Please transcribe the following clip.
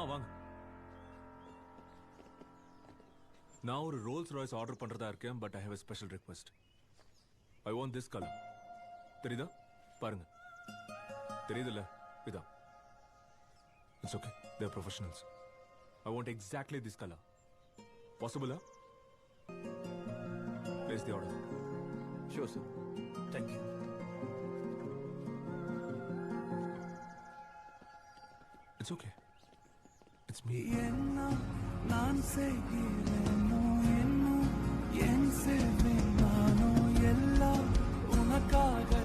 வாங்க. நான் ஒரு ரோல்ஸ் ராய்ஸ் ஆர்டர் பண்றதா இருக்கேன். But I have a special request. I want this colour. தெரியுதா? பாருங்க. தெரியுதுல்ல? இதா. It's okay. They are professionals. I want exactly this colour. பாசிபிளா? Place the order. Sure sir. Thank you. It's okay. It's me. என்ன நான் செய்கிறேனோ இன்னும் என் சேவை நானோ எல்லாம் உனக்காக